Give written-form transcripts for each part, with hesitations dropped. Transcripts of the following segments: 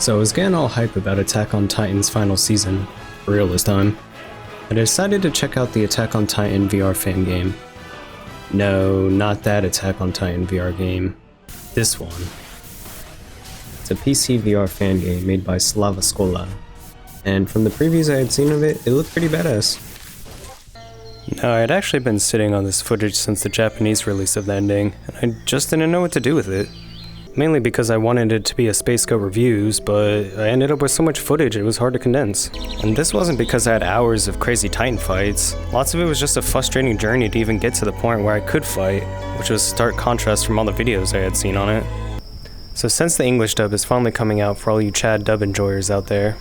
So I was getting all hype about Attack on Titan's final season, for real this time. I decided to check out the Attack on Titan VR fan game. No, not that Attack on Titan VR game. This one. It's a PCVR fan game made by Slava Skola, and from the previews I had seen of it, it looked pretty badass. Now, I had actually been sitting on this footage since the Japanese release of the ending, and I just didn't know what to do with it. Mainly because I wanted it to be a Space Go Reviews, but I ended up with so much footage it was hard to condense. And this wasn't because I had hours of crazy Titan fights. Lots of it was just a frustrating journey to even get to the point where I could fight, which was stark contrast from all the videos I had seen on it. So since the English dub is finally coming out for all you Chad dub enjoyers out there,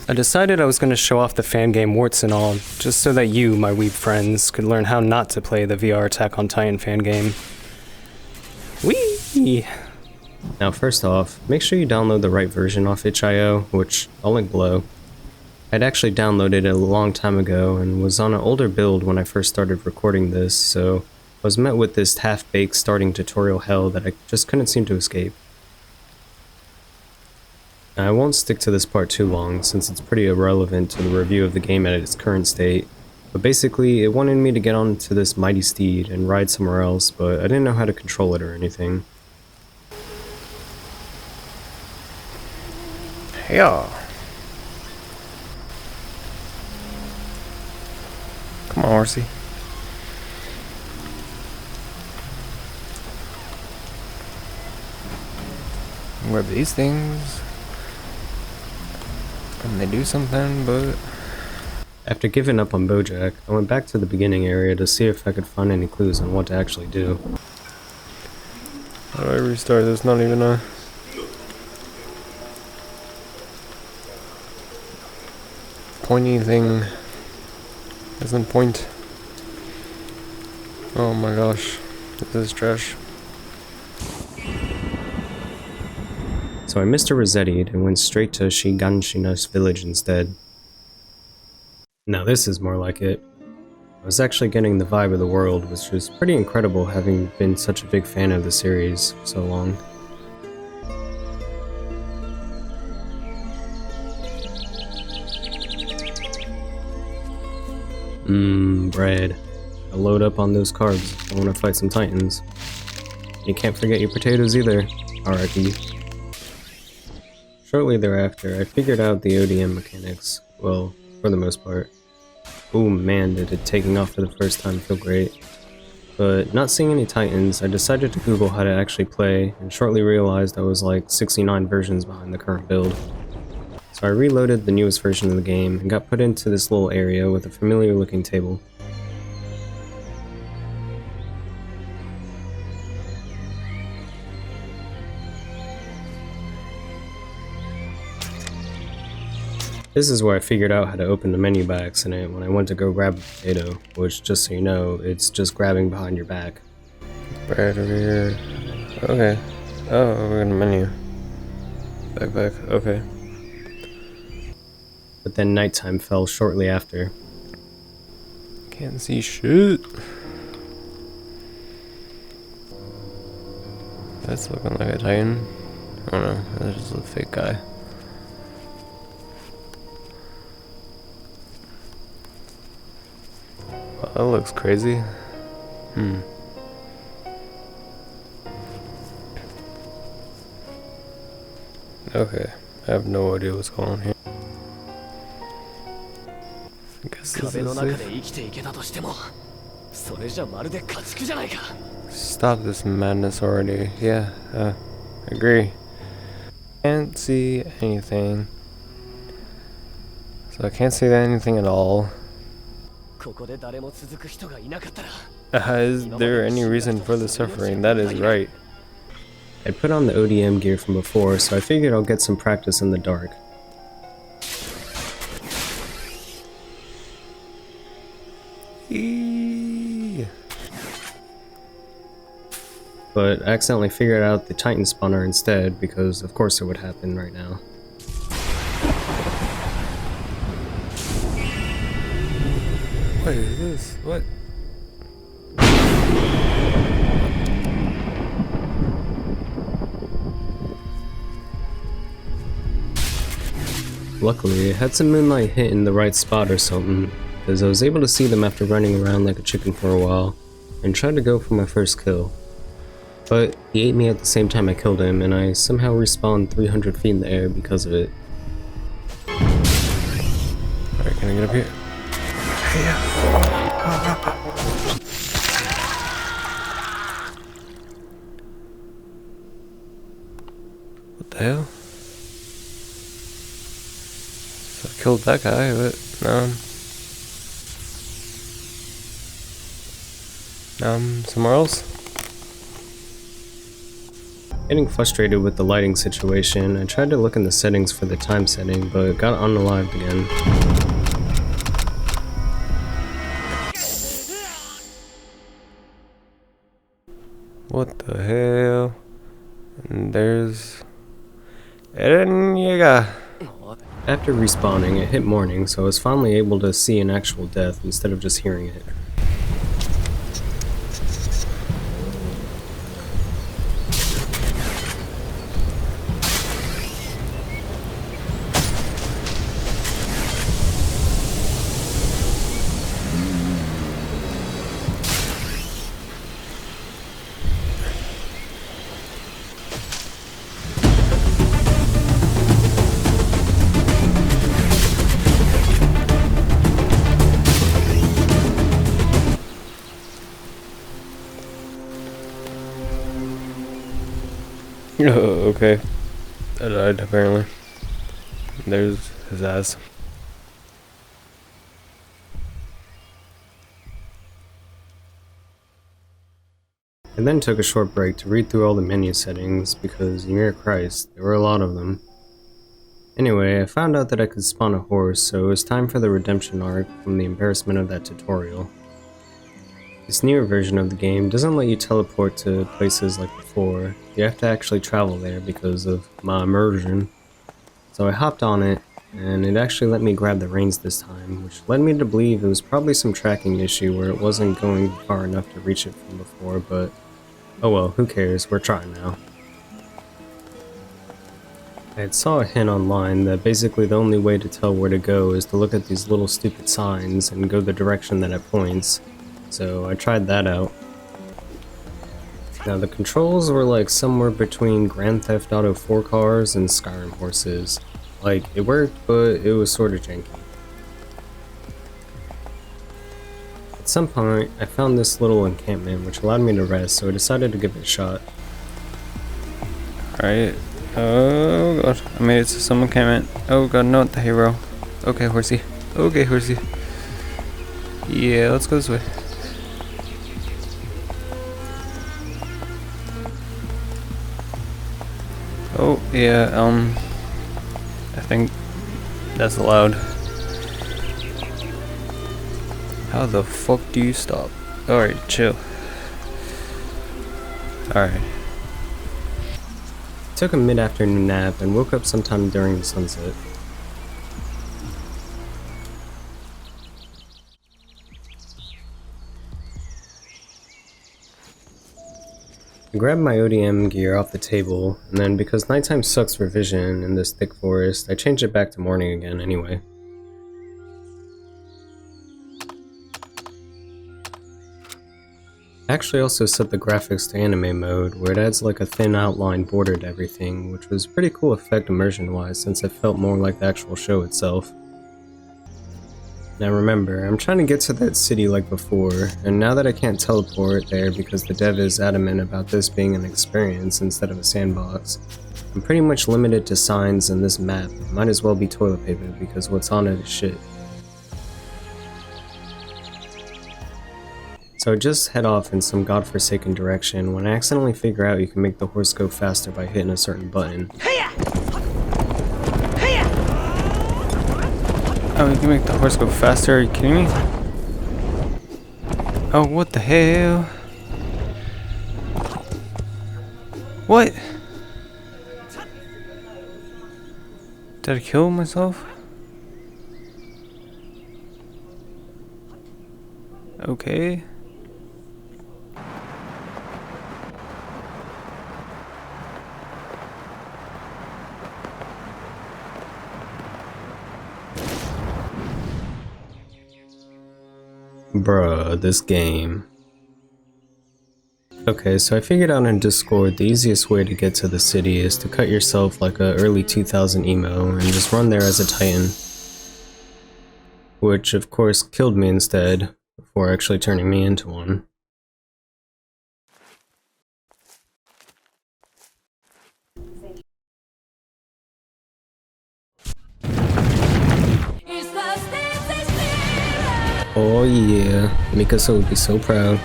I decided I was going to show off the fan game warts and all, just so that you, my weeb friends, could learn how not to play the VR Attack on Titan fan game. Whee! Now first off, make sure you download the right version off itch.io, which I'll link below. I'd actually downloaded it a long time ago and was on an older build when I first started recording this, so I was met with this half-baked starting tutorial hell that I just couldn't seem to escape. Now, I won't stick to this part too long since it's pretty irrelevant to the review of the game at its current state, but basically it wanted me to get onto this mighty steed and ride somewhere else, but I didn't know how to control it or anything. Yeah. Come on, horsey. Grab these things. And they do something, but... After giving up on Bojack, I went back to the beginning area to see if I could find any clues on what to actually do. How do I restart this? Not even a... pointy thing doesn't point. Oh my gosh, this is trash. So I Mr. Rossetti'd and went straight to Shiganshina's village instead. Now this is more like it. I was actually getting the vibe of the world, which was pretty incredible having been such a big fan of the series for so long. Bread. I load up on those carbs. I want to fight some titans. You can't forget your potatoes either. R.I.P. Shortly thereafter, I figured out the ODM mechanics. Well, for the most part. Oh man, did it taking off for the first time feel great. But not seeing any titans, I decided to Google how to actually play, and shortly realized I was like 69 versions behind the current build. So I reloaded the newest version of the game and got put into this little area with a familiar looking table. This is where I figured out how to open the menu by accident when I went to go grab a potato, which, just so you know, it's just grabbing behind your back. Right over here. Okay. Oh, we're in the menu. Back, okay. But then nighttime fell shortly after. Can't see shit. That's looking like a Titan. I don't know, that's just a fake guy. Well, that looks crazy. Okay, I have no idea what's going on here. I guess this is it. Stop this madness already. Yeah, agree. Can't see anything. So I can't see anything at all. Is there any reason for the suffering? That is right. I put on the ODM gear from before, so I figured I'll get some practice in the dark. But I accidentally figured out the Titan spawner instead, because of course it would happen right now. What is this? What? Luckily, I had some moonlight hit in the right spot or something, because I was able to see them after running around like a chicken for a while, and tried to go for my first kill. But he ate me at the same time I killed him, and I somehow respawned 300 feet in the air because of it. Alright, can I get up here? Yeah. What the hell? So I killed that guy, but now I'm somewhere else. Getting frustrated with the lighting situation, I tried to look in the settings for the time setting, but got unalived again. What the hell? And there's Eren Yeager. After respawning, it hit morning, so I was finally able to see an actual death instead of just hearing it. Oh, okay. I died, apparently. There's his ass. I then took a short break to read through all the menu settings, because, mere Christ, there were a lot of them. Anyway, I found out that I could spawn a horse, so it was time for the redemption arc from the embarrassment of that tutorial. This newer version of the game doesn't let you teleport to places like before. You have to actually travel there because of my immersion. So I hopped on it, and it actually let me grab the reins this time, which led me to believe it was probably some tracking issue where it wasn't going far enough to reach it from before, but oh well, who cares, we're trying now. I had saw a hint online that basically the only way to tell where to go is to look at these little stupid signs and go the direction that it points, so I tried that out. Now the controls were like somewhere between Grand Theft Auto 4 cars and Skyrim horses. Like, it worked, but it was sorta janky. At some point, I found this little encampment which allowed me to rest, so I decided to give it a shot. Alright. Oh god. I made it to some encampment. Oh god, not the hero. Okay, horsey. Okay, horsey. Yeah, let's go this way. Oh, yeah, I think that's allowed. How the fuck do you stop? Alright, chill. Alright. Took a mid-afternoon nap and woke up sometime during the sunset. I grabbed my ODM gear off the table, and then because nighttime sucks for vision in this thick forest, I changed it back to morning again anyway. I actually also set the graphics to anime mode, where it adds like a thin outline border to everything, which was a pretty cool effect immersion wise since it felt more like the actual show itself. Now remember, I'm trying to get to that city like before, and now that I can't teleport there because the dev is adamant about this being an experience instead of a sandbox, I'm pretty much limited to signs and this map might as well be toilet paper because what's on it is shit. So I just head off in some godforsaken direction when I accidentally figure out you can make the horse go faster by hitting a certain button. Oh, you can make the horse go faster? Are you kidding me? Oh, what the hell? What? Did I kill myself? Okay. Bruh, this game. Okay, so I figured out in Discord the easiest way to get to the city is to cut yourself like a early 2000 emo and just run there as a Titan. Which of course killed me instead, before actually turning me into one. Oh yeah, Mikasa would be so proud.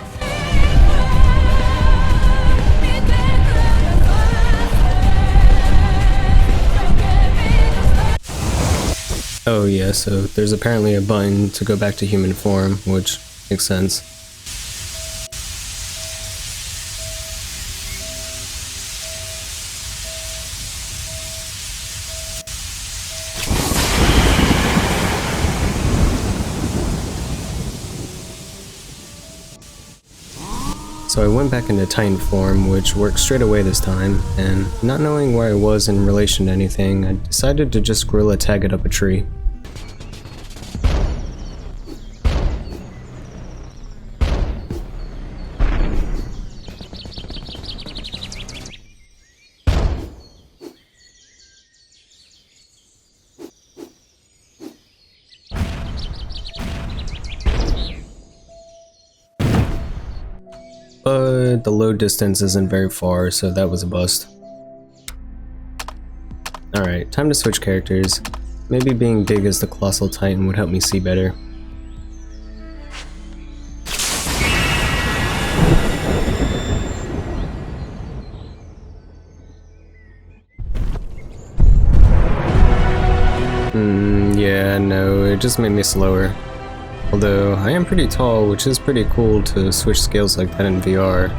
Oh yeah, so there's apparently a button to go back to human form, which makes sense. So I went back into Titan form, which worked straight away this time, and not knowing where I was in relation to anything, I decided to just gorilla tag it up a tree. But the load distance isn't very far, so that was a bust. Alright, time to switch characters. Maybe being big as the Colossal Titan would help me see better. Yeah, no, it just made me slower. Although, I am pretty tall, which is pretty cool to switch scales like that in VR.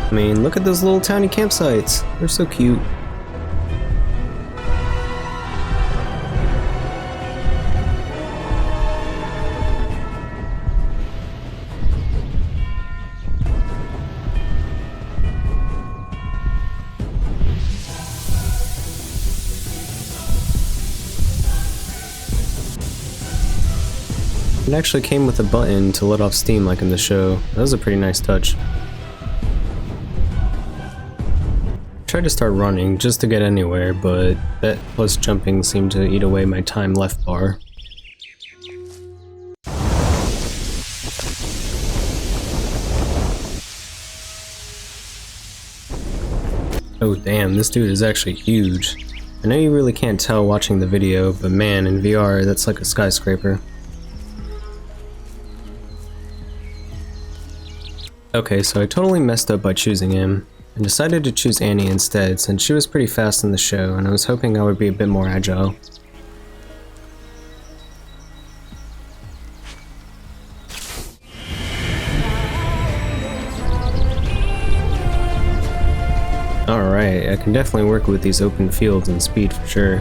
I mean, look at those little tiny campsites. They're so cute. It actually came with a button to let off steam like in the show. That was a pretty nice touch. Tried to start running just to get anywhere, but that plus jumping seemed to eat away my time left bar. Oh damn, this dude is actually huge. I know you really can't tell watching the video, but man, in VR that's like a skyscraper. Okay, so I totally messed up by choosing him, and decided to choose Annie instead since she was pretty fast in the show and I was hoping I would be a bit more agile. Alright, I can definitely work with these open fields and speed for sure.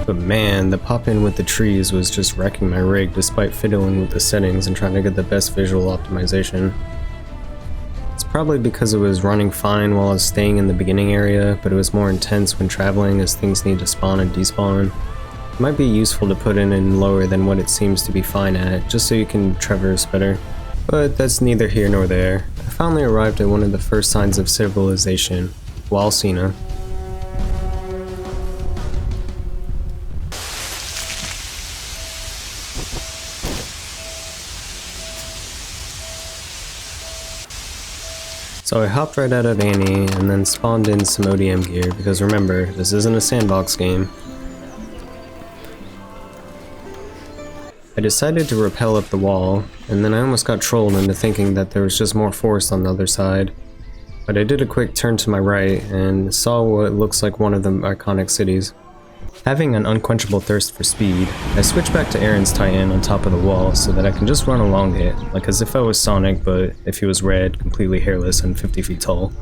But man, the pop-in with the trees was just wrecking my rig despite fiddling with the settings and trying to get the best visual optimization. It's probably because it was running fine while I was staying in the beginning area, but it was more intense when traveling as things need to spawn and despawn. It might be useful to put it in lower than what it seems to be fine at, just so you can traverse better. But that's neither here nor there. I finally arrived at one of the first signs of civilization, Wall Sina. So I hopped right out of Annie and then spawned in some ODM gear because remember, this isn't a sandbox game. I decided to rappel up the wall, and then I almost got trolled into thinking that there was just more forest on the other side. But I did a quick turn to my right and saw what looks like one of the iconic cities. Having an unquenchable thirst for speed, I switched back to Eren's Titan on top of the wall so that I can just run along it, like as if I was Sonic, but if he was red, completely hairless, and 50 feet tall.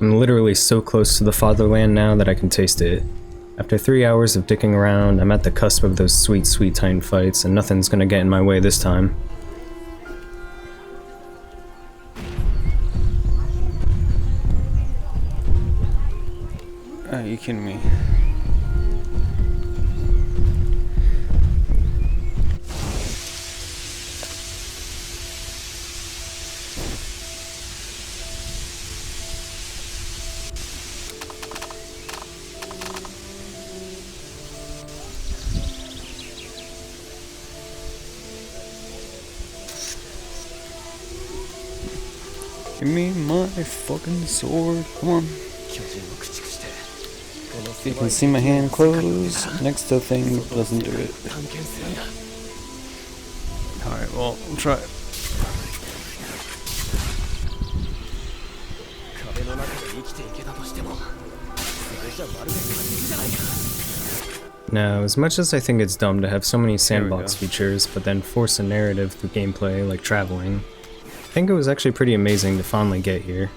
I'm literally so close to the fatherland now that I can taste it. After 3 hours of dicking around, I'm at the cusp of those sweet, sweet Titan fights, and nothing's gonna get in my way this time. you kidding me? Give me my fucking sword. Come on. If you can see my hand close next to the thing, doesn't do it. Alright, well, we'll try it. Now, as much as I think it's dumb to have so many sandbox features, but then force a narrative through gameplay like traveling, I think it was actually pretty amazing to finally get here.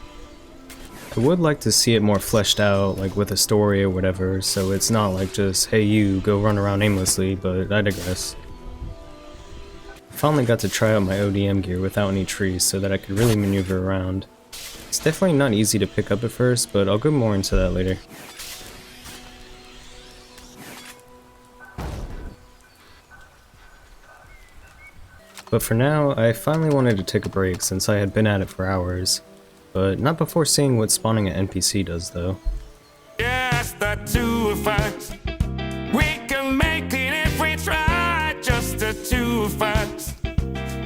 I would like to see it more fleshed out, like with a story or whatever, so it's not like just, hey you, go run around aimlessly, but I digress. I finally got to try out my ODM gear without any trees so that I could really maneuver around. It's definitely not easy to pick up at first, but I'll go more into that later. But for now, I finally wanted to take a break since I had been at it for hours. But not before seeing what spawning an NPC does, though. Yes, the two of us. We can make it if we try. Just the two of us.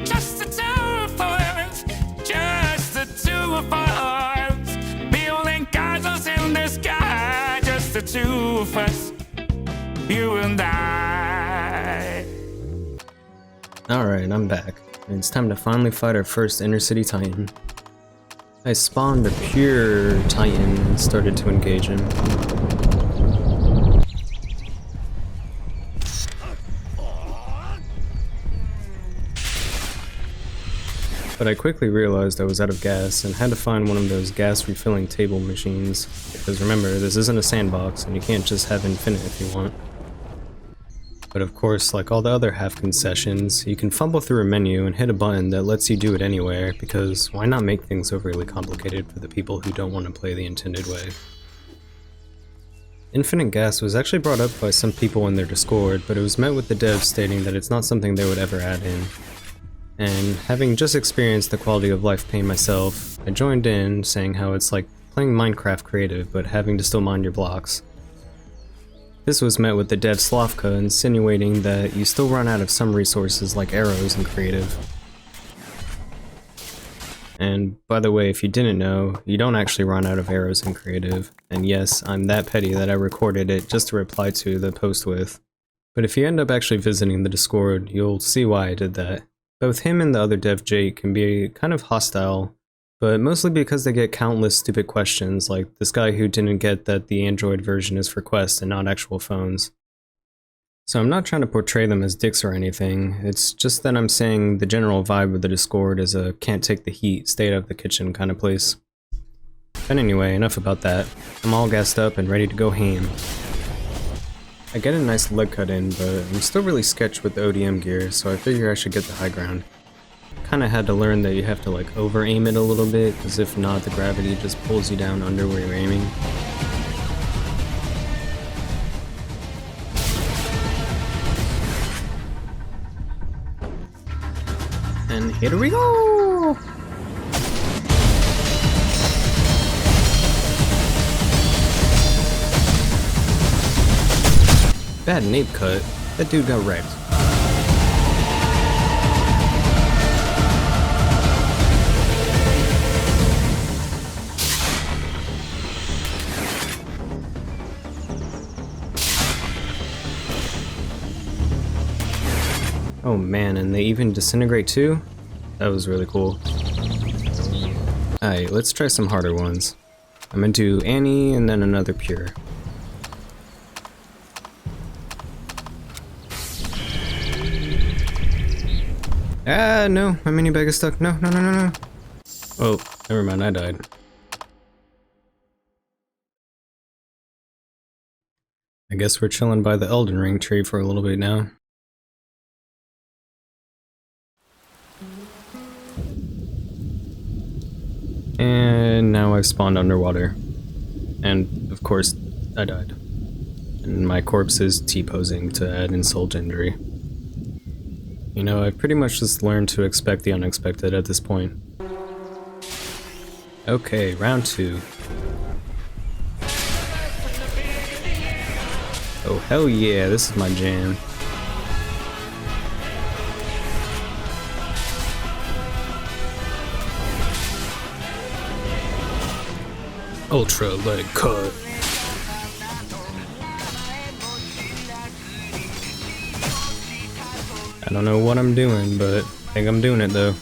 Just the two of us. Just the two of us. Building castles in the sky. Just the two of us. You and I. Alright, I'm back. And it's time to finally fight our first inner city Titan. I spawned a pure Titan and started to engage him. But I quickly realized I was out of gas and had to find one of those gas refilling table machines, because remember, this isn't a sandbox and you can't just have infinite if you want. But of course, like all the other half concessions, you can fumble through a menu and hit a button that lets you do it anywhere, because why not make things overly complicated for the people who don't want to play the intended way? Infinite gas was actually brought up by some people in their Discord, but it was met with the devs stating that it's not something they would ever add in. And having just experienced the quality of life pain myself, I joined in saying how it's like playing Minecraft creative but having to still mind your blocks. This was met with the dev Slavka insinuating that you still run out of some resources like arrows in creative. And by the way, if you didn't know, you don't actually run out of arrows in creative, and yes, I'm that petty that I recorded it just to reply to the post with. But if you end up actually visiting the Discord, you'll see why I did that. Both him and the other dev Jake can be kind of hostile, but mostly because they get countless stupid questions, like this guy who didn't get that the Android version is for Quest and not actual phones. So I'm not trying to portray them as dicks or anything, it's just that I'm saying the general vibe of the Discord is a can't take the heat, stay out of the kitchen kind of place. But anyway, enough about that. I'm all gassed up and ready to go ham. I get a nice leg cut in, but I'm still really sketched with the ODM gear, so I figure I should get the high ground. Kinda had to learn that you have to like over aim it a little bit, because if not, the gravity just pulls you down under where you're aiming. And here we go! Bad nape cut. That dude got wrecked. Oh man, and they even disintegrate too? That was really cool. Alright, let's try some harder ones. I'm gonna do Annie and then another pure. Ah, no, my mini bag is stuck. No, no, no, no, no. Oh, never mind, I died. I guess we're chilling by the Elden Ring tree for a little bit now. And now I've spawned underwater. And, of course, I died. And my corpse is T-posing to add insult to injury. You know, I've pretty much just learned to expect the unexpected at this point. Okay, round 2. Oh hell yeah, this is my jam. Ultra, let it cut. I don't know what I'm doing, but I think I'm doing it though.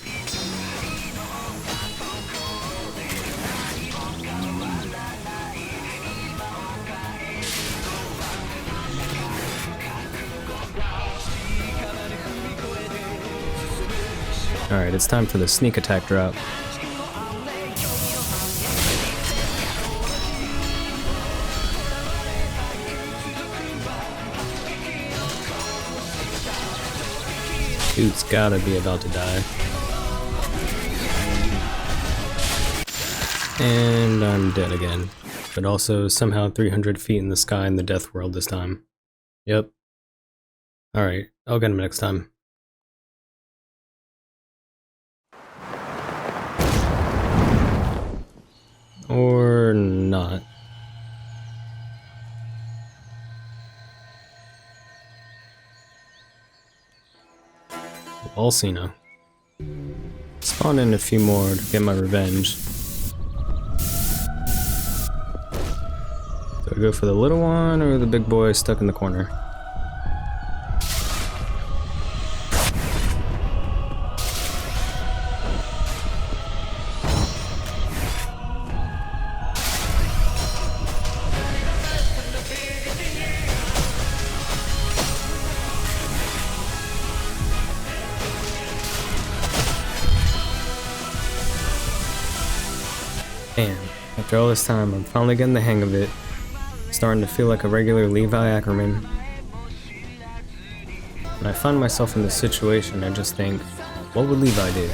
Alright, it's time for the sneak attack drop. Dude's gotta be about to die. And I'm dead again. But also somehow 300 feet in the sky in the death world this time. Yep. Alright, I'll get him next time. Or not. All Sina. Spawn in a few more to get my revenge. Do I go for the little one or the big boy stuck in the corner? Damn, after all this time, I'm finally getting the hang of it. Starting to feel like a regular Levi Ackerman. When I find myself in this situation, I just think, what would Levi do?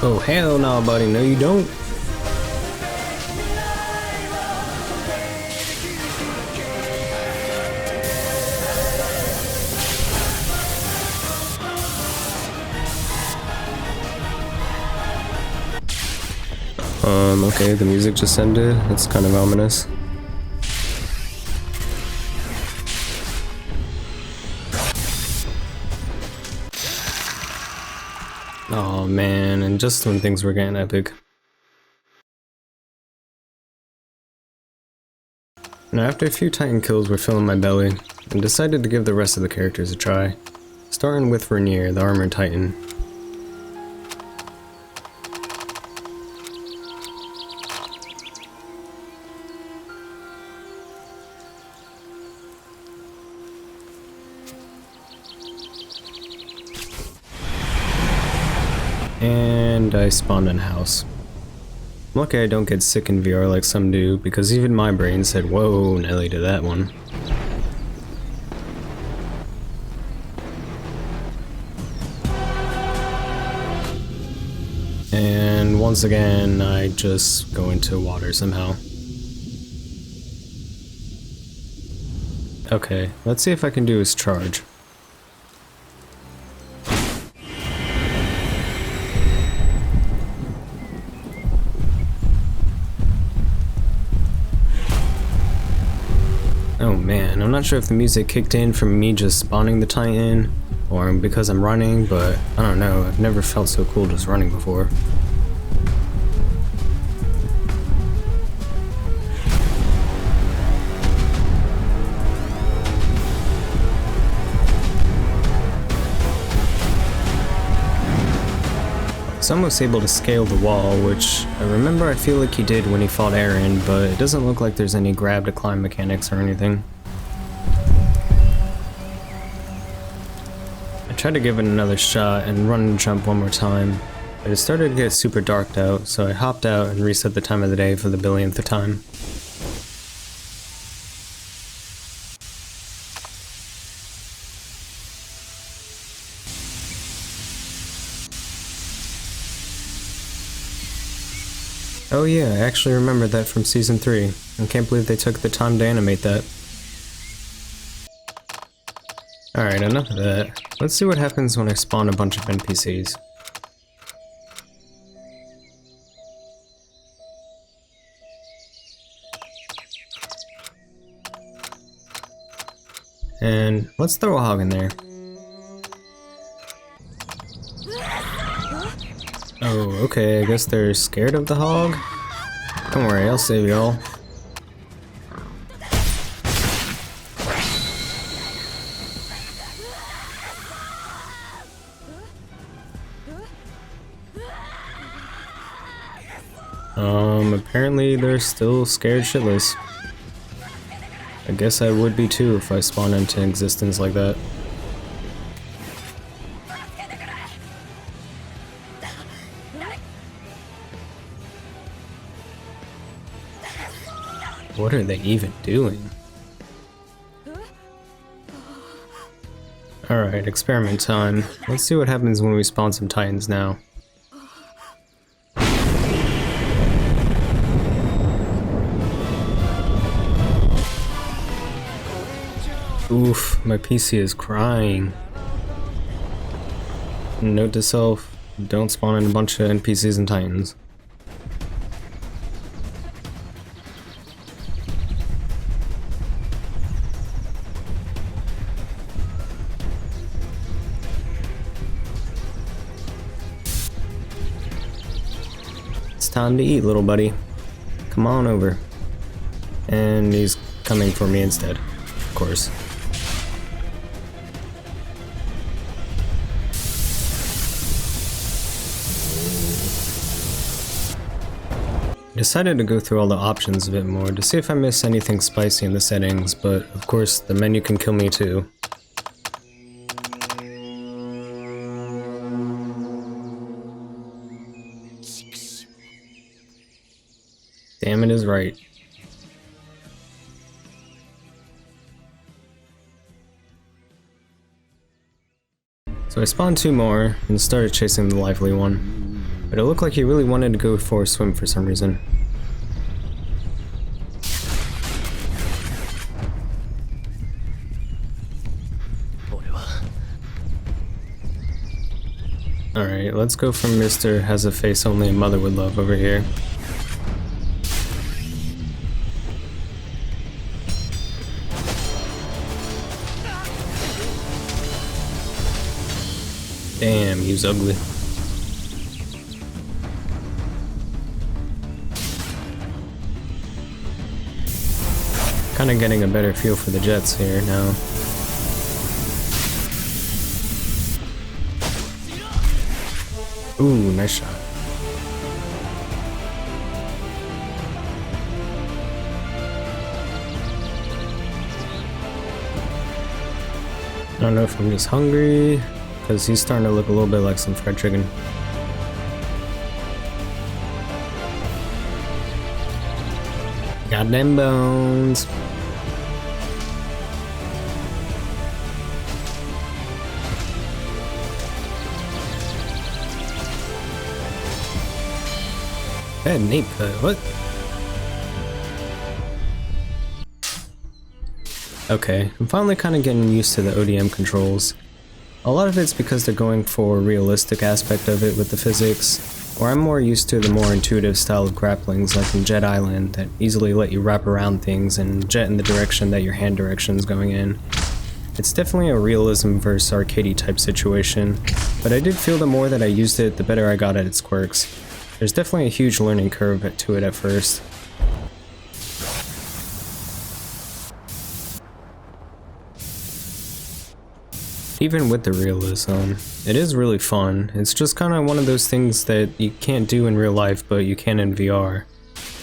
Oh hell no, buddy, no you don't. Okay, the music just ended. It's kind of ominous. Oh man, and just when things were getting epic. Now after a few Titan kills were filling my belly, I decided to give the rest of the characters a try, starting with Eren Yeager, the Armoured Titan. And I spawned in a house. I'm lucky I don't get sick in VR like some do, because even my brain said, whoa, Nelly to that one. And once again, I just go into water somehow. Okay, let's see if I can do his charge. Oh man, I'm not sure if the music kicked in from me just spawning the Titan, or because I'm running, but I don't know, I've never felt so cool just running before. He's almost able to scale the wall, which I feel like he did when he fought Eren, but it doesn't look like there's any grab to climb mechanics or anything. I tried to give it another shot and run and jump one more time, but it started to get super darked out, so I hopped out and reset the time of the day for the billionth time. Oh yeah, I actually remembered that from Season 3. I can't believe they took the time to animate that. Alright, enough of that. Let's see what happens when I spawn a bunch of NPCs. And let's throw a hog in there. Oh, okay, I guess they're scared of the hog? Don't worry, I'll save y'all. Apparently they're still scared shitless. I guess I would be too if I spawned into existence like that. What are they even doing? Alright, experiment time. Let's see what happens when we spawn some Titans now. Oof, my PC is crying. Note to self, don't spawn in a bunch of NPCs and Titans. It's time to eat, little buddy. Come on over. And he's coming for me instead, of course. I decided to go through all the options a bit more to see if I miss anything spicy in the settings, but of course the menu can kill me too. Damn, it is right. So I spawned two more and started chasing the lively one, but it looked like he really wanted to go for a swim for some reason. Alright, let's go from Mr. Has a face only a mother would love over here. Damn, he was ugly. Kinda getting a better feel for the jets here now. Ooh, nice shot. I don't know if I'm just hungry, because he's starting to look a little bit like some fried chicken. Goddamn bones. Bad nape cut, what? Okay, I'm finally kind of getting used to the ODM controls. A lot of it's because they're going for a realistic aspect of it with the physics, or I'm more used to the more intuitive style of grapplings like in Jet Island that easily let you wrap around things and jet in the direction that your hand direction is going in. It's definitely a realism versus arcadey type situation, but I did feel the more that I used it, the better I got at its quirks. There's definitely a huge learning curve to it at first. even with the realism, it is really fun. It's just kind of one of those things that you can't do in real life, but you can in VR.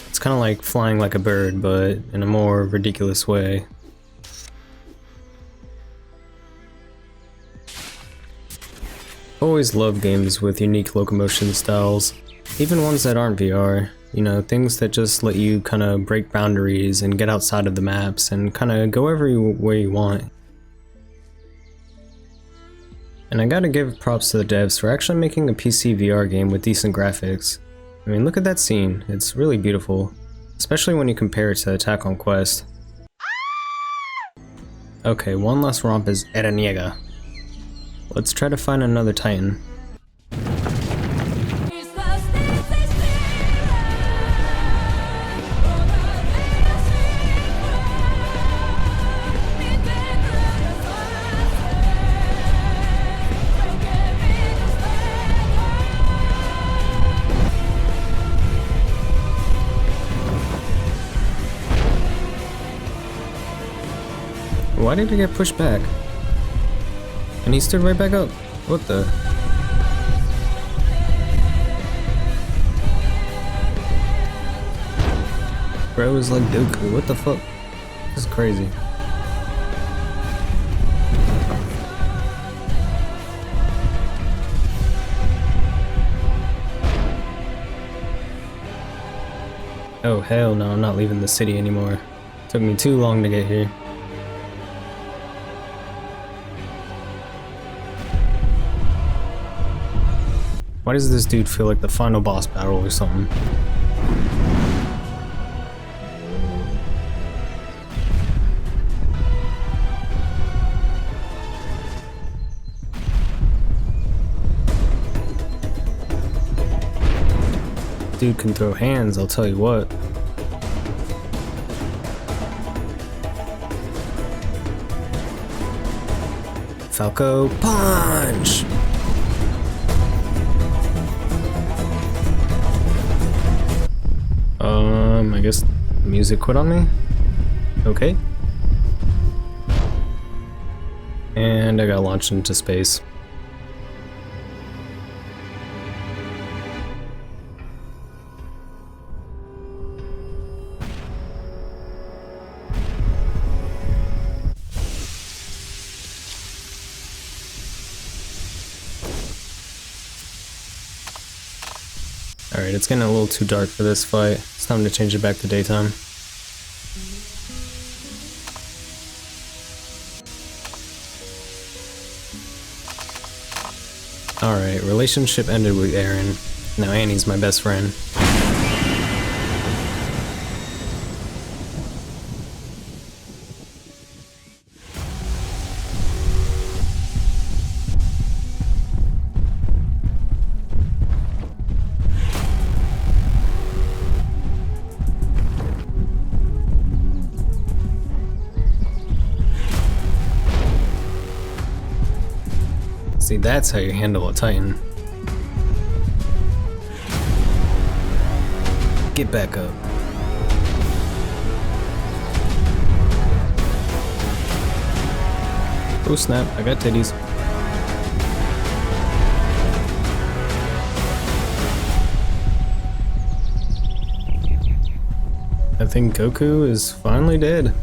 It's kind of like flying like a bird, but in a more ridiculous way. Always love games with unique locomotion styles, even ones that aren't VR. You know, things that just let you kind of break boundaries and get outside of the maps and kind of go everywhere you want. And I gotta give props to the devs for actually making a PC VR game with decent graphics. I mean, look at that scene, it's really beautiful, especially when you compare it to Attack on Quest. Okay, one last romp is Eren Yeager. Let's try to find another Titan. Why did he get pushed back? And he stood right back up. What the? Bro was like Goku. What the fuck? This is crazy. Oh hell no, I'm not leaving the city anymore. Took me too long to get here. Why does this dude feel like the final boss battle or something? Dude can throw hands, I'll tell you what. Falco punch! I guess music quit on me? Okay. And I got launched into space. Alright, it's getting a little too dark for this fight. It's time to change it back to daytime. Alright, relationship ended with Eren. Now Annie's my best friend. See, that's how you handle a Titan. Get back up. Oh snap, I got titties. I think Goku is finally dead.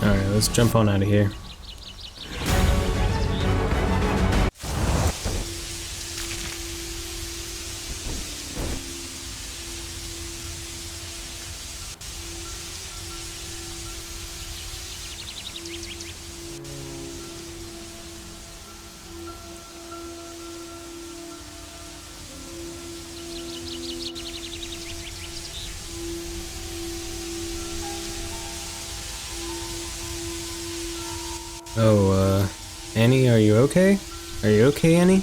Alright, let's jump on out of here. Oh, Annie, are you okay? Are you okay, Annie?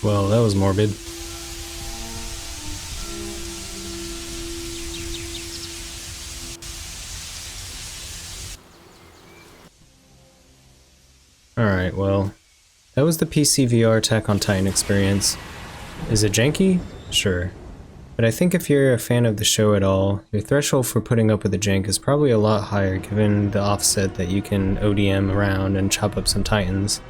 Well, that was morbid. Alright, well, that was the PCVR Attack on Titan experience. Is it janky? Sure. But I think if you're a fan of the show at all, your threshold for putting up with the jank is probably a lot higher given the offset that you can ODM around and chop up some Titans.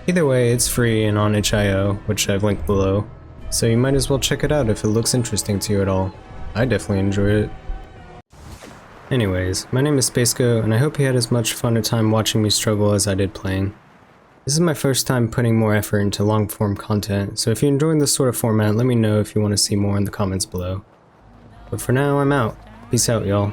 Either way, it's free and on itch.io, which I've linked below, so you might as well check it out if it looks interesting to you at all. I definitely enjoyed it. Anyways, my name is Spaceco, and I hope you had as much fun a time watching me struggle as I did playing. This is my first time putting more effort into long-form content, so if you're enjoying this sort of format, let me know if you want to see more in the comments below. But for now, I'm out. Peace out, y'all.